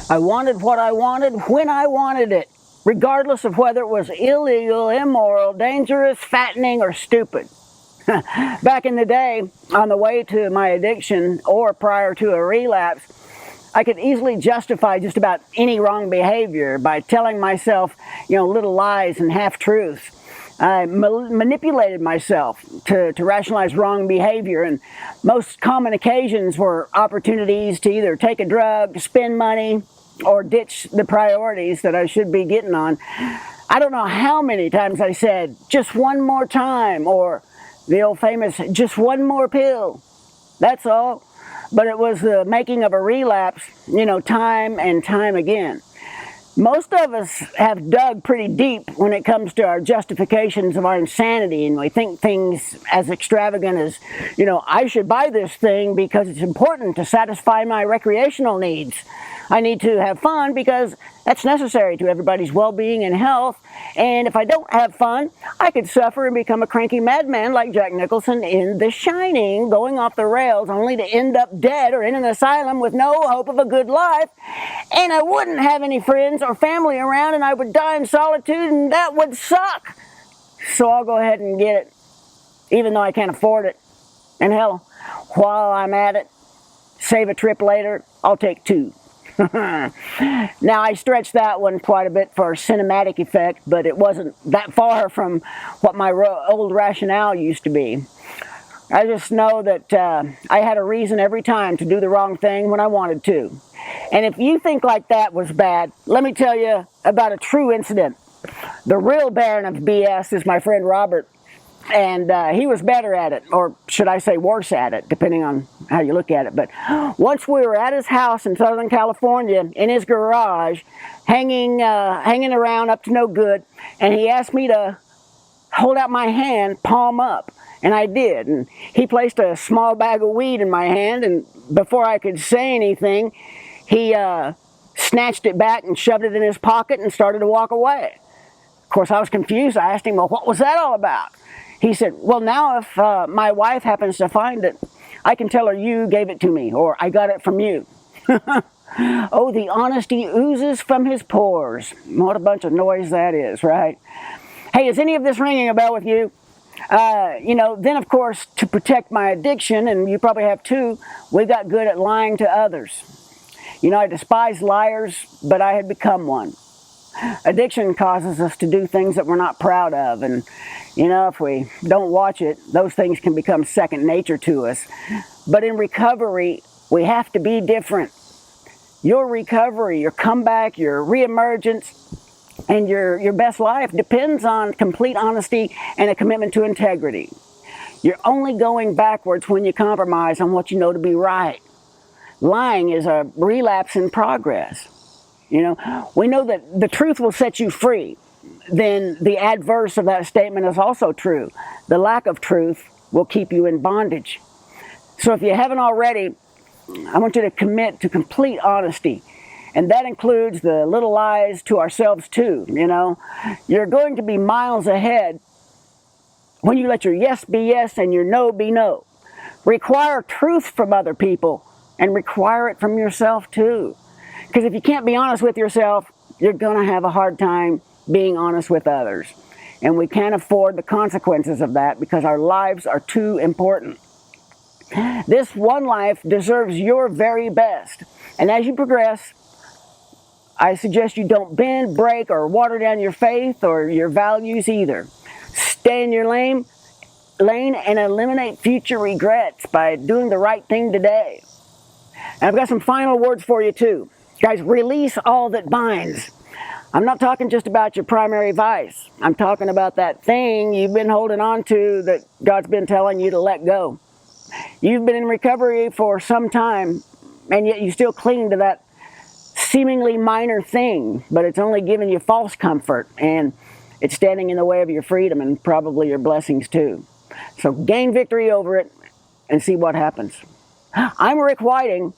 I wanted what I wanted when I wanted it, regardless of whether it was illegal, immoral, dangerous, fattening, or stupid. Back in the day, on the way to my addiction or prior to a relapse, I could easily justify just about any wrong behavior by telling myself, little lies and half-truths. I manipulated myself to rationalize wrong behavior, and most common occasions were opportunities to either take a drug, spend money, or ditch the priorities that I should be getting on. I don't know how many times I said, just one more time, or the old famous, just one more pill. That's all. But it was the making of a relapse, time and time again. Most of us have dug pretty deep when it comes to our justifications of our insanity, and we think things as extravagant as, I should buy this thing because it's important to satisfy my recreational needs. I need to have fun because that's necessary to everybody's well-being and health. And if I don't have fun, I could suffer and become a cranky madman like Jack Nicholson in The Shining, going off the rails only to end up dead or in an asylum with no hope of a good life. And I wouldn't have any friends or family around, and I would die in solitude, and that would suck. So I'll go ahead and get it, even though I can't afford it. And hell, while I'm at it, save a trip later, I'll take 2. Now, I stretched that one quite a bit for cinematic effect, but it wasn't that far from what my old rationale used to be. I just know that I had a reason every time to do the wrong thing when I wanted to. And if you think like that was bad, let me tell you about a true incident. The real baron of BS is my friend Robert. And he was better at it, or should I say worse at it, depending on how you look at it. But once we were at his house in Southern California, in his garage, hanging around up to no good, and he asked me to hold out my hand, palm up, and I did. And he placed a small bag of weed in my hand, and before I could say anything, he snatched it back and shoved it in his pocket and started to walk away. Of course, I was confused. I asked him, well, what was that all about? He said, well, now if my wife happens to find it, I can tell her you gave it to me, or I got it from you. Oh, the honesty oozes from his pores. What a bunch of noise that is, right? Hey, is any of this ringing a bell with you? Then of course, to protect my addiction, and you probably have too, we got good at lying to others. I despise liars, but I had become one. Addiction causes us to do things that we're not proud of, and if we don't watch it, those things can become second nature to us. But in recovery, we have to be different. Your recovery, your comeback, your reemergence, and your best life depends on complete honesty and a commitment to integrity. You're only going backwards when you compromise on what you know to be right. Lying is a relapse in progress. We know that the truth will set you free. Then the adverse of that statement is also true. The lack of truth will keep you in bondage. So if you haven't already, I want you to commit to complete honesty. And that includes the little lies to ourselves too, You're going to be miles ahead when you let your yes be yes and your no be no. Require truth from other people and require it from yourself too. Because if you can't be honest with yourself, you're going to have a hard time being honest with others. And we can't afford the consequences of that because our lives are too important. This one life deserves your very best. And as you progress, I suggest you don't bend, break, or water down your faith or your values either. Stay in your lane and eliminate future regrets by doing the right thing today. And I've got some final words for you too. Guys, release all that binds. I'm not talking just about your primary vice. I'm talking about that thing you've been holding on to that God's been telling you to let go. You've been in recovery for some time, and yet you still cling to that seemingly minor thing, but it's only giving you false comfort, and it's standing in the way of your freedom and probably your blessings too. So gain victory over it and see what happens. I'm Rick Whiting.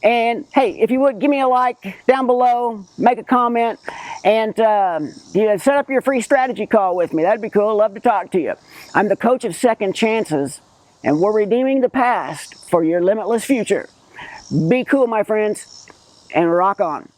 And hey, if you would, give me a like down below, make a comment, and set up your free strategy call with me. That'd be cool. Love to talk to you. I'm the coach of second chances, and we're redeeming the past for your limitless future. Be cool, my friends, and rock on.